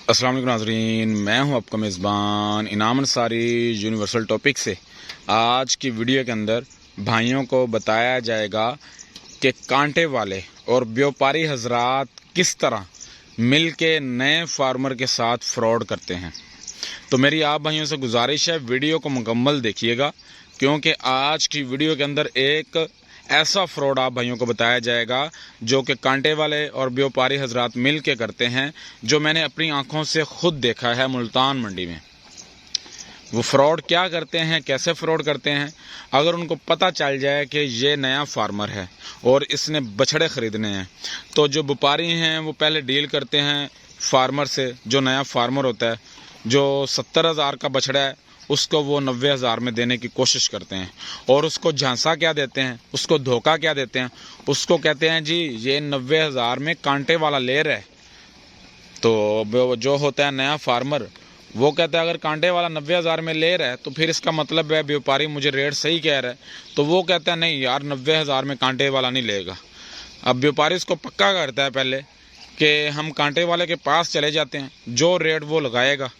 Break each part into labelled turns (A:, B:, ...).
A: अस्सलाम वालेकुम नाज़रीन, मैं हूं आपका मेज़बान इनाम अंसारी यूनिवर्सल टॉपिक से। आज की वीडियो के अंदर भाइयों को बताया जाएगा कि कांटे वाले और व्यापारी हजरात किस तरह मिल के नए फार्मर के साथ फ्रॉड करते हैं। तो मेरी आप भाइयों से गुजारिश है, वीडियो को मुकम्मल देखिएगा, क्योंकि आज की वीडियो के अंदर एक ऐसा फ्रॉड आप भाइयों को बताया जाएगा जो कि कांटे वाले और व्यापारी हजरात मिल के करते हैं, जो मैंने अपनी आंखों से खुद देखा है मुल्तान मंडी में। वो फ्रॉड क्या करते हैं, कैसे फ्रॉड करते हैं, अगर उनको पता चल जाए कि ये नया फार्मर है और इसने बछड़े ख़रीदने हैं, तो जो व्यापारी हैं वो पहले डील करते हैं फार्मर से। जो नया फार्मर होता है, जो 70,000 का बछड़ा है, उसको वो 90,000 में देने की कोशिश करते हैं और उसको झांसा क्या देते हैं, उसको धोखा क्या देते हैं, उसको कहते हैं जी ये 90,000 में कांटे वाला ले रहा है। तो जो होता है नया फार्मर, वो कहता है अगर कांटे वाला 90,000 में ले रहा है तो फिर इसका मतलब है व्यापारी मुझे रेट सही कह रहा है। तो वो कहता है नहीं यार, 90,000 में कांटे वाला नहीं लेगा। अब व्यापारी उसको पक्का करता है पहले कि हम कांटे वाले के पास चले जाते हैं, जो रेट वो लगाएगा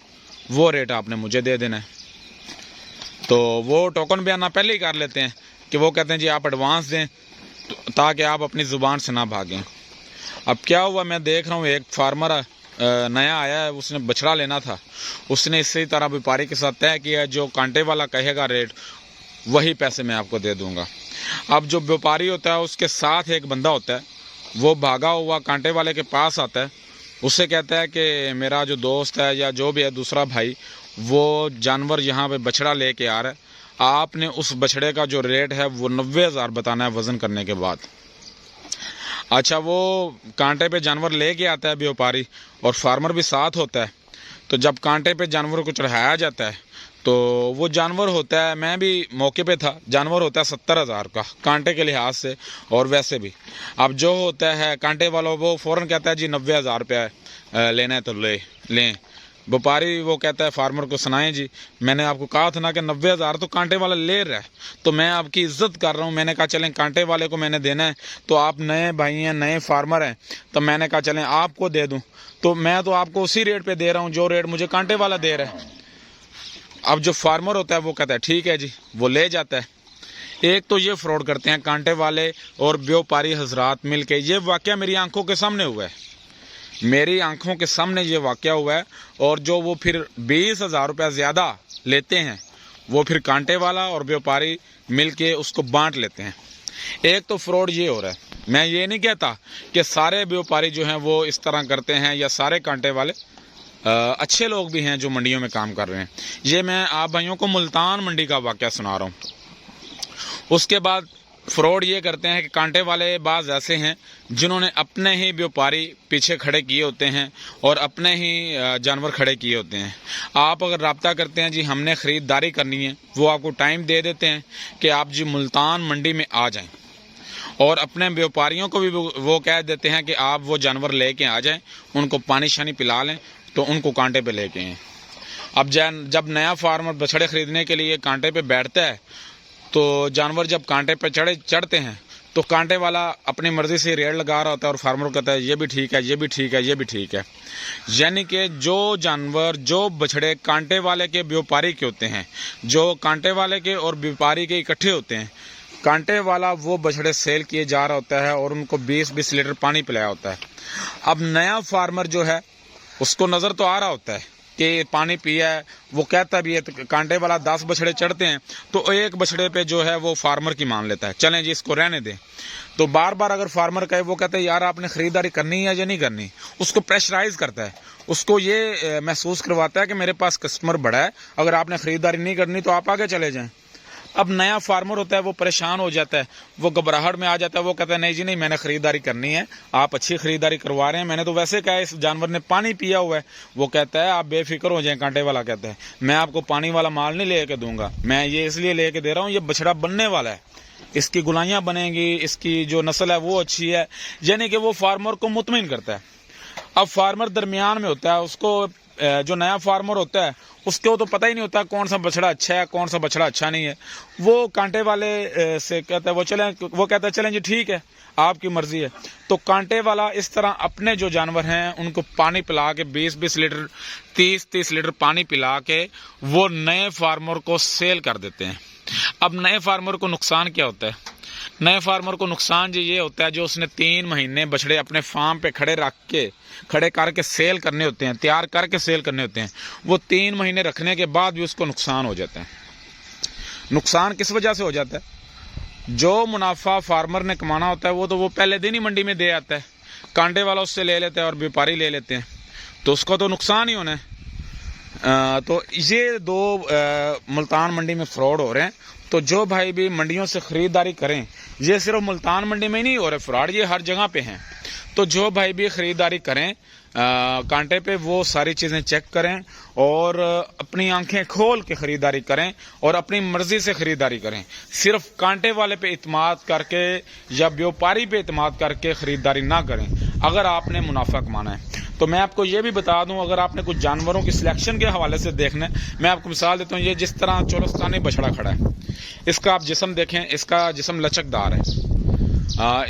A: वो रेट आपने मुझे दे देना है। तो वो टोकन बयाना पहले ही कर लेते हैं कि वो कहते हैं जी आप एडवांस दें ताकि आप अपनी ज़ुबान से ना भागें। अब क्या हुआ, मैं देख रहा हूँ एक फार्मर नया आया है, उसने बछड़ा लेना था, उसने इसी तरह व्यापारी के साथ तय किया जो कांटे वाला कहेगा रेट वही पैसे मैं आपको दे दूँगा। अब जो व्यापारी होता है उसके साथ एक बंदा होता है, वो भागा हुआ कांटे वाले के पास आता है, उससे कहता है कि मेरा जो दोस्त है या जो भी है दूसरा भाई, वो जानवर यहाँ पे बछड़ा लेके आ रहा है, आपने उस बछड़े का जो रेट है वो 90,000 बताना है वज़न करने के बाद। अच्छा, वो कांटे पे जानवर लेके आता है व्यापारी और फार्मर भी साथ होता है। तो जब कांटे पे जानवर को चढ़ाया जाता है तो वो जानवर होता है, मैं भी मौके पे था, जानवर होता है 70,000 का कांटे के लिहाज से और वैसे भी। अब जो होता है कांटे वाला वो फ़ौरन कहता है जी 90,000 रुपया लेना है तो लें। व्यापारी वो कहता है फार्मर को सुनाएं जी मैंने आपको कहा था ना कि 90,000 तो कांटे वाला ले रहा है, तो मैं आपकी इज्जत कर रहा हूँ। मैंने कहा चलें कांटे वाले को मैंने देना है, तो आप नए भाई हैं, नए फार्मर हैं, तो मैंने कहा चलें आपको दे दूँ। तो मैं तो आपको उसी रेट पे दे रहा हूँ जो रेट मुझे कांटे वाला दे रहा है। अब जो फार्मर होता है वो कहता है ठीक है जी, वो ले जाता है। एक तो ये फ्रॉड करते हैं कांटे वाले और व्यापारी हजरात मिल के। ये वाक़या मेरी आंखों के सामने हुआ है, मेरी आंखों के सामने ये वाक़या हुआ है। और जो वो फिर 20,000 रुपया ज़्यादा लेते हैं, वो फिर कांटे वाला और व्यापारी मिल के उसको बांट लेते हैं। एक तो फ्रॉड ये हो रहा है। मैं ये नहीं कहता कि सारे व्यापारी जो हैं वो इस तरह करते हैं या सारे कांटे वाले, अच्छे लोग भी हैं जो मंडियों में काम कर रहे हैं। ये मैं आप भाइयों को मुल्तान मंडी का वाक़या सुना रहा हूँ। उसके बाद फ्रॉड ये करते हैं कि कांटे वाले बाज़ ऐसे हैं जिन्होंने अपने ही व्यापारी पीछे खड़े किए होते हैं और अपने ही जानवर खड़े किए होते हैं। आप अगर रब्ता करते हैं जी हमने ख़रीदारी करनी है, वो आपको टाइम दे देते हैं कि आप जी मुल्तान मंडी में आ जाएं, और अपने व्यापारियों को भी वो कह देते हैं कि आप वो जानवर लेके आ जाएं, उनको पानी शानी पिला लें तो उनको कांटे पे लेके आएँ। अब जब नया फार्मर बछड़े ख़रीदने के लिए कांटे पे बैठता है तो जानवर जब कांटे पे चढ़ते हैं तो कांटे वाला अपनी मर्ज़ी से रेट लगा रहा होता है और फार्मर कहता है ये भी ठीक है, ये भी ठीक है, ये भी ठीक है। यानी कि जो जानवर, जो बछड़े कांटे वाले के व्यापारी के होते हैं, जो कांटे वाले के और व्यापारी के इकट्ठे होते हैं, कांटे वाला वो बछड़े सेल किए जा रहा होता है और उनको 20-20 लीटर पानी पिलाया होता है। अब नया फार्मर जो है उसको नज़र तो आ रहा होता है कि पानी पिया है, वो कहता भी है। तो कांटे वाला 10 बछड़े चढ़ते हैं तो एक बछड़े पे जो है वो फार्मर की मान लेता है, चलें जी इसको रहने दें। तो बार बार अगर फार्मर कहे, वो कहते हैं यार आपने ख़रीदारी करनी है या नहीं करनी, उसको प्रेशराइज करता है, उसको ये महसूस करवाता है कि मेरे पास कस्टमर बड़ा है, अगर आपने ख़रीदारी नहीं करनी तो आप आगे चले जाएँ। अब नया फार्मर होता है वो परेशान हो जाता है, वो घबराहट में आ जाता है, वो कहता है नहीं जी नहीं, मैंने ख़रीदारी करनी है, आप अच्छी ख़रीदारी करवा रहे हैं, मैंने तो वैसे कहा इस जानवर ने पानी पिया हुआ है। वो कहता है आप बेफिक्र हो जाएं, कांटे वाला कहता है मैं आपको पानी वाला माल नहीं लेके दूंगा, मैं ये इसलिए लेके दे रहा हूँ, ये बछड़ा बनने वाला है, इसकी गुलाइयाँ बनेंगी, इसकी जो नस्ल है वो अच्छी है। यानी कि वो फार्मर को मुतमिन करता है। अब फार्मर दरमियान में होता है, उसको जो नया फार्मर होता है उसको तो पता ही नहीं होता कौन सा बछड़ा अच्छा है कौन सा बछड़ा अच्छा नहीं है। वो कांटे वाले से कहता है वो कहता है चलें जी ठीक है आपकी मर्जी है। तो कांटे वाला इस तरह अपने जो जानवर हैं उनको पानी पिला के 20-20 लीटर 30-30 लीटर पानी पिला के वो नए फार्मर को सेल कर देते हैं। अब नए फार्मर को नुकसान क्या होता है? नए फार्मर को नुकसान जो ये होता है, जो उसने 3 महीने बछड़े अपने फार्म पे खड़े करके सेल करने होते हैं, तैयार करके सेल करने होते हैं, वो 3 महीने रखने के बाद भी उसको नुकसान हो जाता है। नुकसान किस वजह से हो जाता है? जो मुनाफा फार्मर ने कमाना होता है वो तो वो पहले दिन ही मंडी में दे आता है, कांटे वाला उससे ले लेता है और व्यापारी ले लेते हैं, तो उसका तो नुकसान ही होना है। तो ये 2 मुल्तान मंडी में फ्रॉड हो रहे हैं। तो जो भाई भी मंडियों से ख़रीदारी करें, ये सिर्फ मुल्तान मंडी में ही नहीं हो रहे फ्रॉड, ये हर जगह पे हैं। तो जो भाई भी ख़रीदारी करें कांटे पे, वो सारी चीज़ें चेक करें और अपनी आंखें खोल के ख़रीदारी करें और अपनी मर्ज़ी से ख़रीदारी करें। सिर्फ कांटे वाले पे इत्माद करके या व्यापारी पे इत्माद करके ख़रीदारी ना करें अगर आपने मुनाफा कमाना है। तो मैं आपको ये भी बता दूं, अगर आपने कुछ जानवरों की सिलेक्शन के हवाले से देखना है, मैं आपको मिसाल देता हूँ। ये जिस तरह चोलस्तानी बछड़ा खड़ा है, इसका आप जिस्म देखें, इसका जिस्म लचकदार है,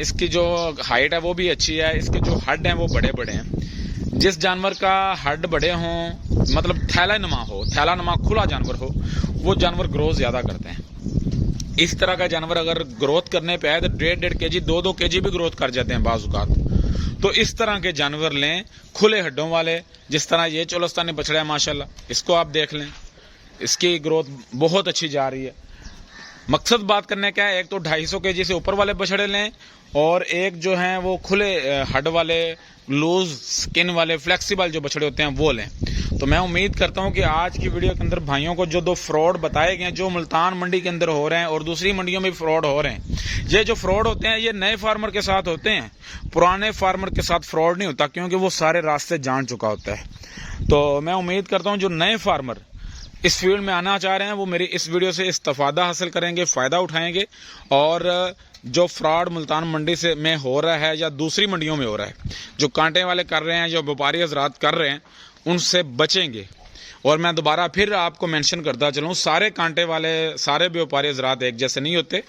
A: इसकी जो हाइट है वो भी अच्छी है, इसके जो हड्ड हैं वो बड़े बड़े हैं। जिस जानवर का हड्ड बड़े हों, मतलब थैला नुमा खुला जानवर हो, वो जानवर ग्रोथ ज़्यादा करते हैं। इस तरह का जानवर अगर ग्रोथ करने पे आए तो 1.5 केजी 2-2 केजी भी ग्रोथ कर जाते हैं बाज़-औक़ात। तो इस तरह के जानवर लें, खुले हड्डों वाले, जिस तरह ये चोलस्तानी बछड़ा है माशाल्लाह, इसको आप देख लें, इसकी ग्रोथ बहुत अच्छी जा रही है। मकसद बात करने का है, एक तो 250 केजी से ऊपर वाले बछड़े लें और एक जो हैं वो खुले हड वाले, लूज स्किन वाले, फ्लेक्सिबल जो बछड़े होते हैं वो लें। तो मैं उम्मीद करता हूं कि आज की वीडियो के अंदर भाइयों को जो 2 फ्रॉड बताए गए हैं, जो मुल्तान मंडी के अंदर हो रहे हैं और दूसरी मंडियों में भी फ्रॉड हो रहे हैं, ये जो फ्रॉड होते हैं ये नए फार्मर के साथ होते हैं, पुराने फार्मर के साथ फ्रॉड नहीं होता, क्योंकि वो सारे रास्ते जान चुका होता है। तो मैं उम्मीद करता हूँ जो नए फार्मर इस फील्ड में आना चाह रहे हैं वो मेरी इस वीडियो से इस्तेफादा हासिल करेंगे, फ़ायदा उठाएंगे और जो फ्रॉड मुल्तान मंडी से में हो रहा है या दूसरी मंडियों में हो रहा है, जो कांटे वाले कर रहे हैं, जो व्यापारी हजरात कर रहे हैं, उनसे बचेंगे। और मैं दोबारा फिर आपको मेंशन करता चलूँ, सारे कांटे वाले, सारे व्यापारी हजरात एक जैसे नहीं होते।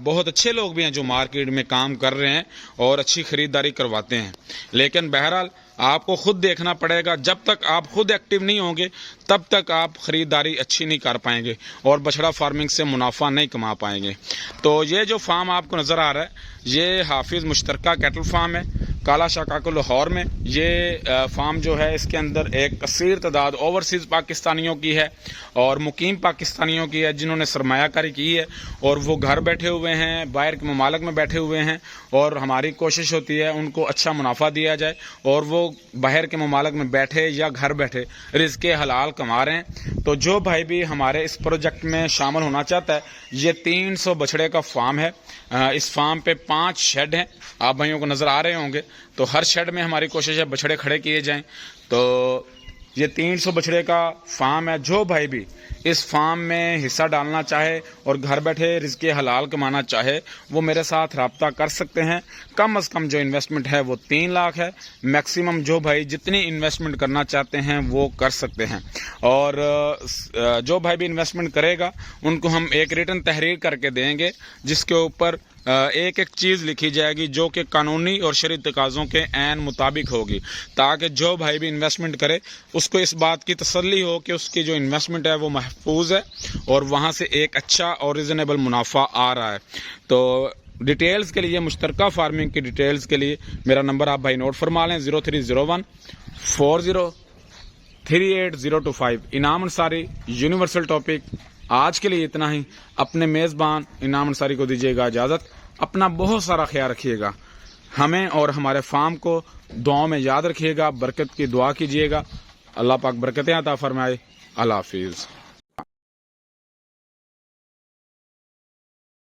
A: बहुत अच्छे लोग भी हैं जो मार्केट में काम कर रहे हैं और अच्छी ख़रीदारी करवाते हैं, लेकिन बहरहाल आपको खुद देखना पड़ेगा। जब तक आप खुद एक्टिव नहीं होंगे तब तक आप ख़रीदारी अच्छी नहीं कर पाएंगे और बछड़ा फार्मिंग से मुनाफा नहीं कमा पाएंगे। तो ये जो फार्म आपको नज़र आ रहा है, ये हाफिज़ मुश्तरका कैटल फार्म है, काला शाकाको लाहौर में। ये फार्म जो है, इसके अंदर एक कसीर तादाद ओवरसीज़ पाकिस्तानियों की है और मुकीम पाकिस्तानियों की है, जिन्होंने सरमायाकारी की है और वो घर बैठे हुए हैं, बाहर के ममालिक में बैठे हुए हैं। और हमारी कोशिश होती है उनको अच्छा मुनाफा दिया जाए और वो बाहर के ममालिक में बैठे या घर बैठे रिज़्क़े हलाल कमा रहे हैं। तो जो भाई भी हमारे इस प्रोजेक्ट में शामिल होना चाहता है, ये 300 बछड़े का फार्म है। इस फार्म पे 5 शेड हैं, आप भाइयों को नज़र आ रहे होंगे। तो हर शेड में हमारी कोशिश है बछड़े खड़े किए जाएं। तो ये 300 बछड़े का फार्म है। जो भाई भी इस फार्म में हिस्सा डालना चाहे और घर बैठे रिज़्क़े हलाल कमाना चाहे, वो मेरे साथ रब्ता कर सकते हैं। कम से कम जो इन्वेस्टमेंट है वो 3 लाख है। मैक्सिमम जो भाई जितनी इन्वेस्टमेंट करना चाहते हैं वो कर सकते हैं। और जो भाई भी इन्वेस्टमेंट करेगा उनको हम एक रिटन तहरीर करके देंगे, जिसके ऊपर एक एक चीज़ लिखी जाएगी जो कि कानूनी और शरई तकाज़ों के ऐन मुताबिक होगी, ताकि जो भाई भी इन्वेस्टमेंट करे उसको इस बात की तसल्ली हो कि उसकी जो इन्वेस्टमेंट है वो महफूज है और वहाँ से एक अच्छा और रीज़नेबल मुनाफा आ रहा है। तो डिटेल्स के लिए, मुश्तरका फार्मिंग की डिटेल्स के लिए मेरा नंबर आप भाई नोट फरमा लें, 0301 40 38025। इनाम अंसारी, यूनिवर्सल टॉपिक। आज के लिए इतना ही। अपने मेज़बान इनाम अंसारी को दीजिएगा इजाज़त। अपना बहुत सारा ख्याल रखिएगा। हमें और हमारे फार्म को दुआओं में याद रखिएगा, बरकत की दुआ कीजिएगा। अल्लाह पाक बरकतें अता फरमाए। अल्लाह हाफिज़।